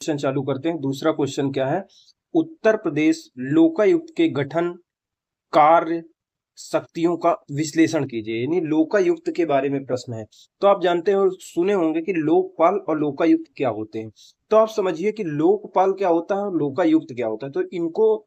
Question चालू करते हैं। दूसरा क्वेश्चन क्या है, उत्तर प्रदेश लोकायुक्त के गठन, कार्य, शक्तियों का विश्लेषण कीजिए। यानी लोकायुक्त के बारे में प्रश्न है। तो आप जानते हो, सुने होंगे कि लोकपाल और लोकायुक्त क्या होते हैं। तो आप समझिए कि लोकपाल क्या होता है और लोकायुक्त क्या होता है। तो इनको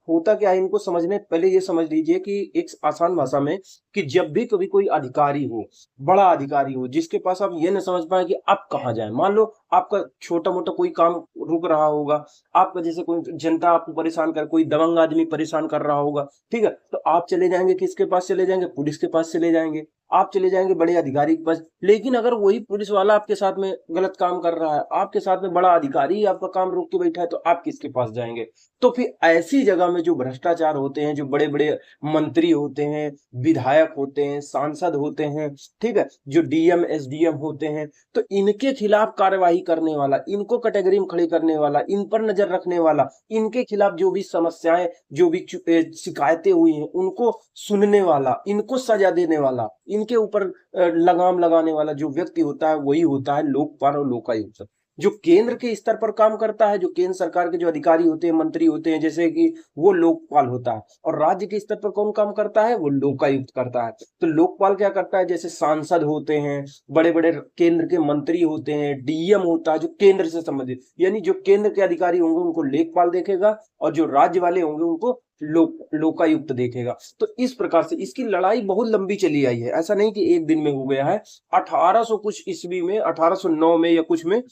होता क्या है, इनको समझने पहले ये समझ लीजिए कि एक आसान भाषा में, कि जब भी कभी कोई अधिकारी हो, बड़ा अधिकारी हो, जिसके पास आप ये न समझ पाए कि आप कहाँ जाए। मान लो आपका छोटा मोटा कोई काम रुक रहा होगा, आपका जैसे कोई जनता आपको परेशान कर, कोई दबंग आदमी परेशान कर रहा होगा, ठीक है, तो आप चले जाएंगे, किसके पास चले जाएंगे, पुलिस के पास चले जाएंगे, आप चले जाएंगे बड़े अधिकारी के पास। लेकिन अगर वही पुलिस वाला आपके साथ में गलत काम कर रहा है, आपके साथ में बड़ा अधिकारी आपका काम रोक के बैठा है, तो आप किसके पास जाएंगे। तो फिर ऐसी जगह में जो भ्रष्टाचार होते हैं, जो बड़े बड़े मंत्री होते हैं, विधायक होते हैं, सांसद होते हैं, ठीक है, जो डीएम एसडीएम होते हैं, तो इनके खिलाफ कार्यवाही करने वाला, इनको कैटेगरी में खड़े करने वाला, इन पर नजर रखने वाला, इनके खिलाफ जो भी समस्याएं, जो भी शिकायतें हुई हैं, उनको सुनने वाला, इनको सजा देने वाला, इनके ऊपर लगाम लगाने वाला जो व्यक्ति होता है, वही होता है लोकपाल और लोकायुक्त। जो केंद्र के स्तर पर काम करता है, जो केंद्र सरकार के जो अधिकारी होते हैं, मंत्री होते हैं, जैसे कि वो लोकपाल होता है। और राज्य के स्तर पर कौन काम करता है, वो लोकायुक्त करता है। तो लोकपाल क्या करता है, जैसे सांसद होते हैं, बड़े बड़े केंद्र के मंत्री होते हैं, डीएम होता है जो केंद्र से संबंधित, यानी जो केंद्र के अधिकारी होंगे उनको लेखपाल देखेगा, और जो राज्य वाले होंगे उनको लोकायुक्त देखेगा। तो इस प्रकार से इसकी लड़ाई बहुत लंबी चली आई है, ऐसा नहीं कि एक दिन में हो गया है। 1800 कुछ ईस्वी में, 1809 में या कुछ में,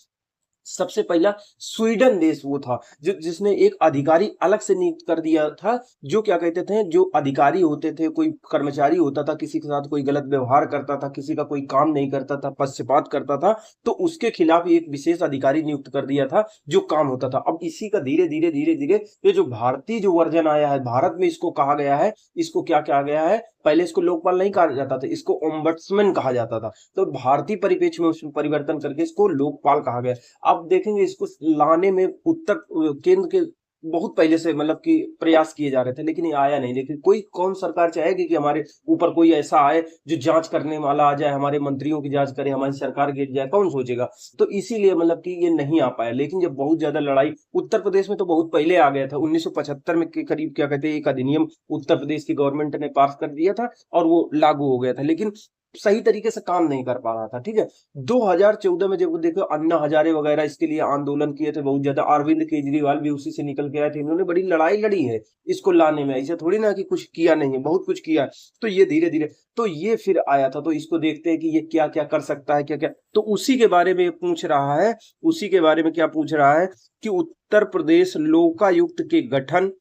सबसे पहला स्वीडन देश वो था जो जिसने एक अधिकारी अलग से नियुक्त कर दिया था। जो क्या कहते थे, जो अधिकारी होते थे, कोई कर्मचारी होता था, किसी के साथ कोई गलत व्यवहार करता था, किसी का कोई काम नहीं करता था, पक्षपात करता था, तो उसके खिलाफ एक विशेष अधिकारी नियुक्त कर दिया था जो काम होता था। अब इसी का धीरे धीरे धीरे धीरे ये जो भारतीय जो वर्जन आया है, भारत में इसको कहा गया है, इसको क्या कहा गया है, पहले इसको लोकपाल नहीं कहा जाता था, इसको ओम्बड्समैन कहा जाता था। तो भारतीय परिप्रेक्ष्य में उसमें परिवर्तन करके इसको लोकपाल कहा गया। आप देखेंगे इसको लाने में उत्तर केंद्र के बहुत पहले से मतलब कि प्रयास किए जा रहे थे, लेकिन ये आया नहीं। लेकिन कोई कौन सरकार चाहेगी कि हमारे ऊपर कोई ऐसा आए जो जांच करने वाला आ जाए, हमारे मंत्रियों की जांच करे, हमारी सरकार गिर जाए, कौन सोचेगा। तो इसीलिए मतलब कि ये नहीं आ पाया। लेकिन जब बहुत ज्यादा लड़ाई उत्तर प्रदेश में तो बहुत पहले आ गया था, 1975 में के करीब क्या कहते हैं एक अधिनियम उत्तर प्रदेश की गवर्नमेंट ने पास कर दिया था और वो लागू हो गया था, लेकिन सही तरीके से काम नहीं कर पा रहा था, ठीक है। 2014 में जब देखो अन्ना हजारे वगैरह इसके लिए आंदोलन किए थे बहुत ज्यादा, अरविंद केजरीवाल भी उसी से निकल के आए थे, इन्होंने बड़ी लड़ाई लड़ी है इसको लाने में। ऐसे थोड़ी ना कि कुछ किया नहीं है, बहुत कुछ किया है। तो ये धीरे धीरे तो ये फिर आया था। तो इसको देखते हैं कि ये क्या क्या कर सकता है, क्या क्या। तो उसी के बारे में पूछ रहा है, उसी के बारे में क्या पूछ रहा है कि उत्तर प्रदेश लोकायुक्त के गठन,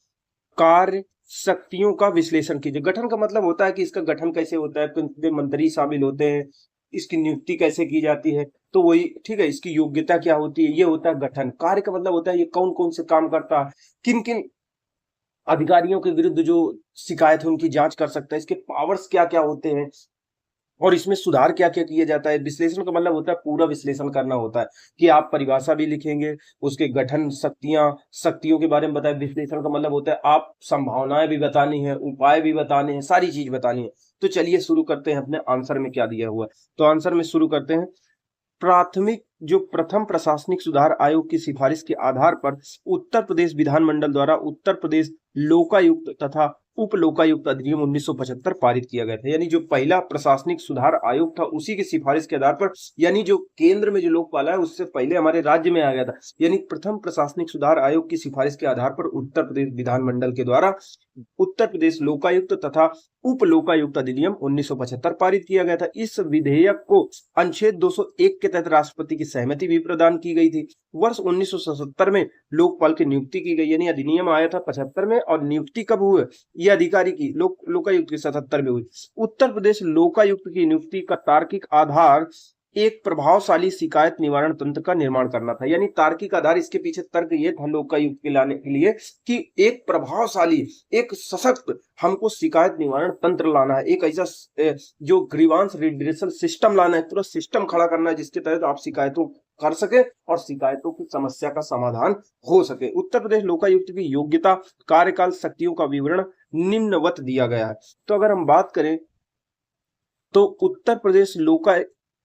कार्य, शक्तियों का विश्लेषण कीजिए। गठन का मतलब होता है कि इसका गठन कैसे होता है, कितने मंत्री शामिल होते हैं, इसकी नियुक्ति कैसे की जाती है, तो वही, ठीक है, इसकी योग्यता क्या होती है, ये होता है गठन। कार्य का मतलब होता है ये कौन कौन से काम करता है, किन किन अधिकारियों के विरुद्ध जो शिकायत है उनकी जांच कर सकता है, इसके पावर्स क्या क्या होते हैं, और इसमें सुधार क्या क्या किया जाता है। विश्लेषण का मतलब होता है पूरा विश्लेषण करना होता है, कि आप परिभाषा भी लिखेंगे, उसके गठन, शक्तियां, शक्तियों के बारे में बताए। विश्लेषण का मतलब होता है आप संभावनाएं भी बतानी है, उपाय भी बताने हैं, सारी चीज बतानी है। तो चलिए शुरू करते हैं अपने आंसर में क्या दिया हुआ है। तो आंसर में शुरू करते हैं, प्राथमिक जो प्रथम प्रशासनिक सुधार आयोग की सिफारिश के आधार पर उत्तर प्रदेश विधानमंडल द्वारा उत्तर प्रदेश लोकायुक्त तथा उप लोकायुक्त अधिनियम 1975 पारित किया गया था। यानी जो पहला प्रशासनिक सुधार आयोग था उसी की सिफारिश के आधार पर, यानी जो केंद्र में जो लोकपाल है उससे पहले हमारे राज्य में आ गया था। यानी प्रथम प्रशासनिक सुधार आयोग की सिफारिश के आधार पर उत्तर प्रदेश विधानमंडल के द्वारा उत्तर प्रदेश लोकायुक्त तथा उप लोकायुक्त अधिनियम 1975 पारित किया गया था। इस विधेयक को अनुच्छेद 201 के तहत राष्ट्रपति की सहमति भी प्रदान की गई थी। वर्ष 1977 में लोकपाल की नियुक्ति की गई, यानी अधिनियम आया था 75 में और नियुक्ति कब हुई, ये अधिकारी की लोकायुक्त की 77 में हुई। उत्तर प्रदेश लोकायुक्त की नियुक्ति का तार्किक आधार एक प्रभावशाली शिकायत निवारण तंत्र का निर्माण करना था। यानी तार्किक आधार, इसके पीछे तर्क ये था लोकायुक्त के लाने के लिए कि एक प्रभावशाली, एक सशक्त हमको शिकायत निवारण तंत्र लाना है, एक ऐसा जो ग्रीवांस रिड्रेसल सिस्टम लाना है, पूरा सिस्टम खड़ा करना है जिसके तहत आप शिकायतों कर सके और शिकायतों की समस्या का समाधान हो सके। उत्तर प्रदेश लोकायुक्त की योग्यता, कार्यकाल, शक्तियों का विवरण निम्नवत दिया गया है। तो अगर हम बात करें तो उत्तर प्रदेश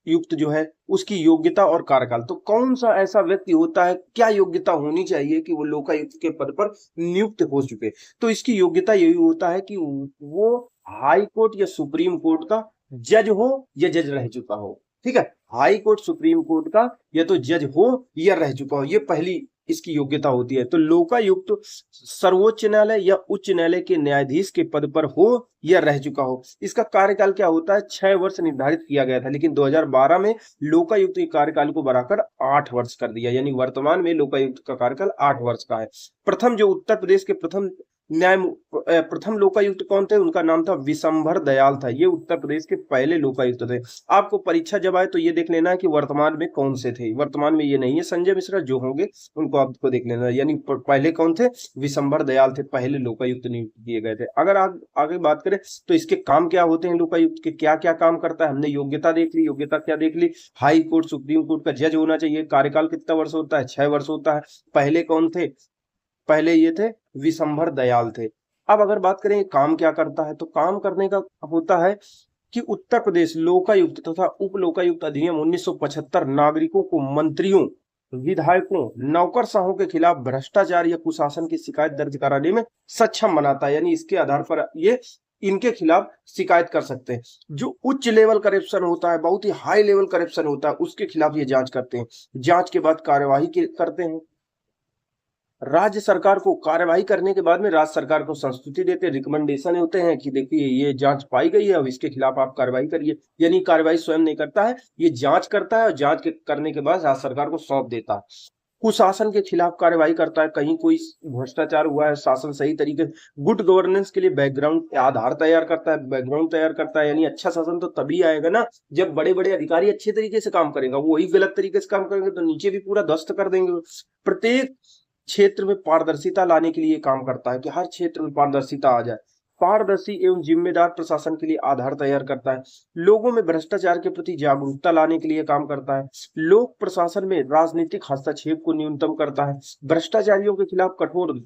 युक्त जो है उसकी योग्यता और कार्यकाल। तो कौन सा ऐसा व्यक्ति होता है, क्या योग्यता होनी चाहिए कि वो लोकायुक्त के पद पर नियुक्त हो चुके? तो इसकी योग्यता यही होता है कि वो हाई कोर्ट या सुप्रीम कोर्ट का जज हो या जज रह चुका हो। ठीक है, हाई कोर्ट सुप्रीम कोर्ट का या तो जज हो या रह चुका हो, ये पहली इसकी योग्यता होती है। तो लोकायुक्त सर्वोच्च न्यायालय या उच्च न्यायालय के न्यायाधीश के पद पर हो या रह चुका हो। इसका कार्यकाल क्या होता है, 6 वर्ष निर्धारित किया गया था, लेकिन 2012 में लोकायुक्त के कार्यकाल को बढ़ाकर 8 वर्ष कर दिया, यानी वर्तमान में लोकायुक्त का कार्यकाल 8 वर्ष का है। प्रथम जो उत्तर प्रदेश के प्रथम लोकायुक्त कौन थे, उनका नाम था विशंभर दयाल था। ये उत्तर प्रदेश के पहले लोकायुक्त थे। आपको परीक्षा जब आए तो ये देख लेना है कि वर्तमान में कौन से थे। वर्तमान में ये नहीं है, संजय मिश्रा जो होंगे उनको आपको देख लेना है। यानी पहले कौन थे, विशंभर दयाल थे, पहले लोकायुक्त नियुक्त किए गए थे। अगर आगे बात करें तो इसके काम क्या होते हैं, लोकायुक्त के क्या क्या काम करता है। हमने योग्यता देख ली, योग्यता क्या देख ली, हाई कोर्ट सुप्रीम कोर्ट का जज होना चाहिए, कार्यकाल कितना वर्ष होता है, 6 वर्ष होता है। पहले कौन थे, पहले ये थे विशंभर दयाल थे। अब अगर बात करें काम क्या करता है, तो काम करने का होता है कि उत्तर प्रदेश लोकायुक्त तथा उप लोकायुक्त अधिनियम 1975 नागरिकों को मंत्रियों, विधायकों, नौकरशाहों के खिलाफ भ्रष्टाचार या कुशासन की शिकायत दर्ज कराने में सक्षम बनाता है। यानी इसके आधार पर ये इनके खिलाफ शिकायत कर सकते हैं। जो उच्च लेवल करप्शन होता है, बहुत ही हाई लेवल करप्शन होता है, उसके खिलाफ ये जांच करते हैं। जांच के बाद कार्यवाही करते हैं। राज्य सरकार को कार्यवाही करने के बाद में राज्य सरकार को संस्तुति देते, रिकमेंडेशन होते हैं कि देखिए ये जांच पाई गई है, अब इसके खिलाफ आप कार्रवाई करिए। यानी कार्रवाई स्वयं नहीं करता है, ये जांच करता है और जांच करने के बाद राज्य सरकार को सौंप देता है। कुशासन के खिलाफ कार्रवाई करता है, कहीं कोई भ्रष्टाचार हुआ है, शासन सही तरीके से, गुड गवर्नेंस के लिए बैकग्राउंड आधार तैयार करता है, बैकग्राउंड तैयार करता है। यानी अच्छा शासन तो तभी आएगा ना जब बड़े बड़े अधिकारी अच्छे तरीके से काम करेंगे, वही गलत तरीके से काम करेंगे तो नीचे भी पूरा ध्वस्त कर देंगे। प्रत्येक क्षेत्र में पारदर्शिता लाने के लिए काम करता है कि हर क्षेत्र में पारदर्शिता आ जाए। पारदर्शी एवं जिम्मेदार प्रशासन के लिए आधार तैयार करता है। लोगों में भ्रष्टाचार के प्रति जागरूकता लाने के लिए काम करता है। लोक प्रशासन में राजनीतिक हस्तक्षेप को न्यूनतम करता है। भ्रष्टाचारियों के खिलाफ कठोर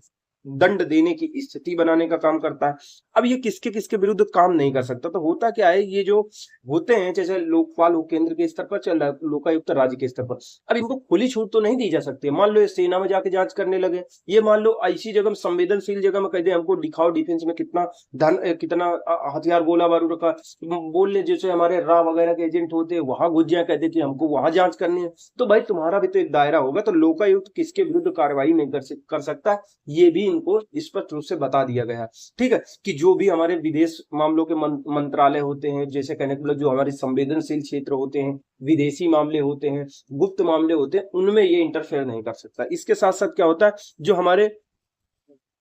दंड देने की स्थिति बनाने का काम करता है। अब ये किसके किसके विरुद्ध काम नहीं कर सकता, तो होता क्या है, ये जो होते हैं जैसे लोकपाल हो केंद्र के स्तर पर, चल लोकायुक्त राज्य के स्तर पर, अब इनको खुली छूट तो नहीं दी जा सकती। मान लो ये सेना में जाके जांच करने लगे, ये मान लो ऐसी जगह में, संवेदनशील जगह में कह दे हमको दिखाओ डिफेंस में कितना धन, कितना हथियार, गोला बारूद रखा, बोल ले जैसे हमारे रा वगैरह के एजेंट होते हैं वहां घुस जाए, कहते कि हमको वहां जांच करनी है, तो भाई तुम्हारा भी तो एक दायरा होगा। तो लोकायुक्त किसके विरुद्ध कार्रवाई नहीं कर सकता, ये भी इनको स्पष्ट रूप से बता दिया गया है। ठीक है, कि जो भी हमारे विदेश मामलों के मंत्रालय होते हैं, जैसे कहने का मतलब जो हमारे संवेदनशील क्षेत्र होते हैं, विदेशी मामले होते हैं, गुप्त मामले होते हैं, उनमें ये इंटरफेयर नहीं कर सकता। इसके साथ साथ क्या होता है, जो हमारे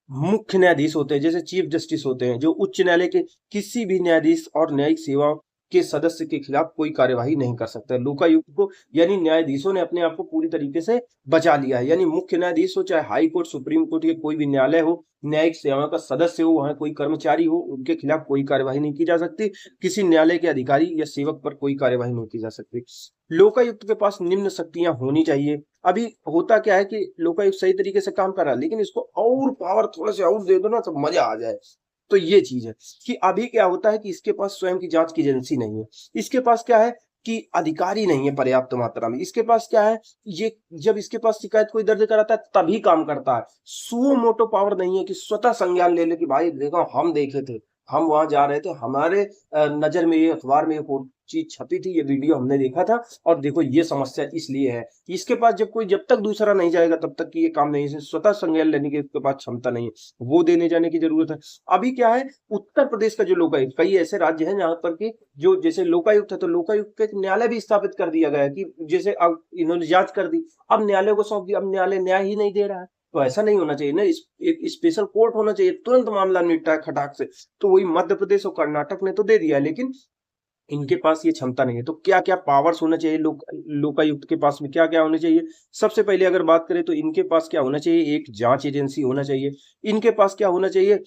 मुख्य न्यायाधीश होते हैं, जैसे चीफ जस्टिस होते हैं, जो उच्च न्यायालय के किसी भी न्यायाधीश और न्यायिक सेवाओं के सदस्य के खिलाफ कोई कार्यवाही नहीं कर सकता लोकायुक्त को। यानी न्यायाधीशों ने अपने आप को पूरी तरीके से बचा लिया है। यानी मुख्य न्यायाधीश हो, चाहे हाई कोर्ट सुप्रीम कोर्ट के कोई भी न्यायालय हो, न्यायिक सेवा का सदस्य हो, वहां कोई कर्मचारी हो, उनके खिलाफ कोई कार्यवाही नहीं की जा सकती। किसी न्यायालय के अधिकारी या सेवक पर कोई कार्यवाही नहीं की जा सकती। लोकायुक्त के पास निम्न शक्तियां होनी चाहिए। अभी होता क्या है कि लोकायुक्त सही तरीके से काम कर रहा है, लेकिन इसको और पावर थोड़ा सा और दे दो ना तो मजा आ जाए। तो ये चीज है कि अभी क्या होता है कि इसके पास स्वयं की जांच की एजेंसी नहीं है, इसके पास क्या है कि अधिकारी नहीं है पर्याप्त मात्रा में, इसके पास क्या है, ये जब इसके पास शिकायत कोई दर्ज कराता है तभी काम करता है। सुओ मोटो पावर नहीं है कि स्वतः संज्ञान ले ले कि भाई देखो हम देखे थे, हम वहां जा रहे थे, हमारे नजर में ये अखबार में ये चीज छपी थी, ये वीडियो हमने देखा था और देखो ये समस्या इसलिए है। इसके पास जब तक दूसरा नहीं जाएगा तब तक कि ये काम नहीं है, स्वतः संज्ञान लेने की इसके पास क्षमता नहीं है, वो देने जाने की जरूरत है। अभी क्या है, उत्तर प्रदेश का जो लोकायुक्त, कई ऐसे राज्य हैं जहां पर कि जो जैसे लोकायुक्त है तो लोकायुक्त का एक न्यायालय भी स्थापित कर दिया गया है कि जैसे अब इन्होंने जांच कर दी, अब न्यायालय को सौंप दिया, अब न्यायालय न्याय ही नहीं दे रहा है, तो ऐसा नहीं होना चाहिए ना। एक स्पेशल कोर्ट होना चाहिए, तुरंत मामला निपटाए खटाक से। तो वही मध्य प्रदेश और कर्नाटक ने तो दे दिया, लेकिन इनके पास ये क्षमता नहीं है। तो क्या क्या पावर्स होना चाहिए लोकायुक्त के पास में, क्या क्या होना चाहिए। सबसे पहले अगर बात करें तो इनके पास क्या होना चाहिए, एक जांच एजेंसी होना चाहिए। इनके पास क्या होना चाहिए,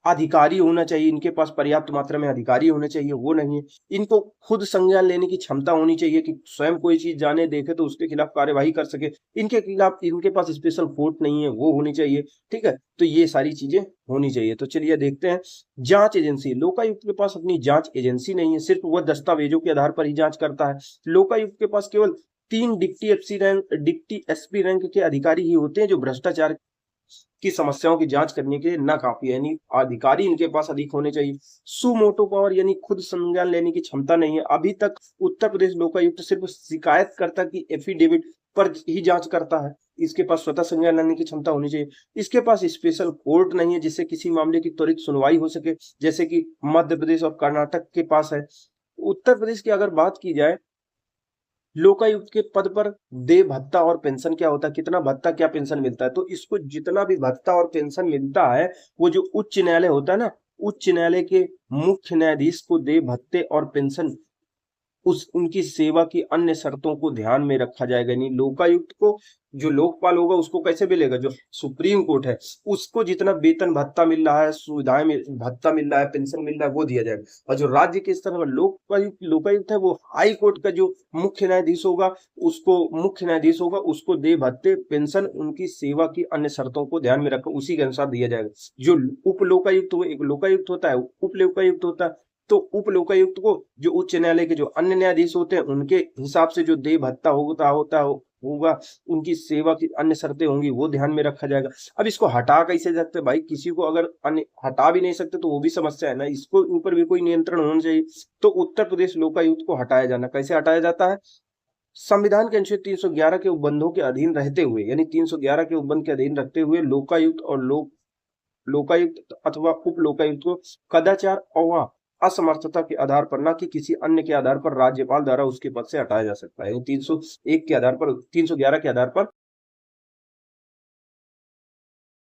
अधिकारी होना चाहिए, इनके पास पर्याप्त मात्रा में अधिकारी होने चाहिए, वो नहीं है। इनको खुद संज्ञान लेने की क्षमता होनी चाहिए कि स्वयं कोई चीज जाने देखे तो उसके खिलाफ कार्यवाही कर सके। इनके खिलाफ इनके पास स्पेशल कोर्ट नहीं है, वो होनी चाहिए। ठीक है, तो ये सारी चीजें होनी चाहिए। तो चलिए देखते हैं। जांच एजेंसी, लोकायुक्त के पास अपनी जांच एजेंसी नहीं है, सिर्फ वह दस्तावेजों के आधार पर ही जांच करता है। लोकायुक्त के पास केवल 3 डिप्टी एसपी रैंक के अधिकारी ही होते हैं जो भ्रष्टाचार की समस्याओं की जांच करने के लिए न काफी है, यानी अधिकारी इनके पास अधिक होने चाहिए। सुमोटो पावर यानी खुद संज्ञान लेने की क्षमता नहीं है। अभी तक उत्तर प्रदेश लोकायुक्त सिर्फ शिकायतकर्ता की एफिडेविट पर ही जांच करता है। इसके पास स्वतः संज्ञान लेने की क्षमता होनी चाहिए। इसके पास स्पेशल कोर्ट नहीं है जिससे किसी मामले की त्वरित सुनवाई हो सके, जैसे कि मध्य प्रदेश और कर्नाटक के पास है। उत्तर प्रदेश की अगर बात की जाए, लोकायुक्त के पद पर देय भत्ता और पेंशन क्या होता है, कितना भत्ता क्या पेंशन मिलता है, तो इसको जितना भी भत्ता और पेंशन मिलता है वो जो उच्च न्यायालय होता है ना, उच्च न्यायालय के मुख्य न्यायाधीश को देय भत्ते और पेंशन उनकी सेवा की अन्य शर्तों को ध्यान में रखा जाएगा। यानी लोकायुक्त को जो लोकपाल होगा उसको कैसे मिलेगा, जो सुप्रीम कोर्ट है उसको जितना वेतन भत्ता मिल रहा है, सुविधाएं भत्ता मिल रहा है, पेंशन मिल रहा है, वो दिया जाएगा। और जो राज्य के स्तर पर लोकायुक्त है वो हाई कोर्ट का जो मुख्य न्यायाधीश होगा उसको दे भत्ते पेंशन उनकी सेवा की अन्य शर्तों को ध्यान में रखकर उसी के अनुसार दिया जाएगा। जो उप लोकायुक्त एक लोकायुक्त होता है, उप लोकायुक्त होता है, तो उप लोकायुक्त को जो उच्च न्यायालय के जो अन्य न्यायाधीश होते हैं उनके हिसाब से जो देय भत्ता होगा, उनकी सेवा की अन्य शर्तें होंगी, वो ध्यान में रखा जाएगा। अब इसको हटा कैसे सकते भाई, किसी को अगर अन्य हटा भी नहीं सकते तो वो भी समस्या है ना, इसको ऊपर भी कोई नियंत्रण होना चाहिए। तो उत्तर प्रदेश लोकायुक्त को हटाया जाना, कैसे हटाया जाता है, संविधान के अनुच्छेद 311 के उपबंधों के अधीन रहते हुए, यानी 311 के उपबंध के अधीन रखते हुए लोकायुक्त अथवा उप लोकायुक्त को कदाचार और असमर्थता के आधार पर, ना कि किसी अन्य के आधार पर राज्यपाल द्वारा उसके पद से हटाया जा सकता है। 301 के आधार पर, 311 के आधार पर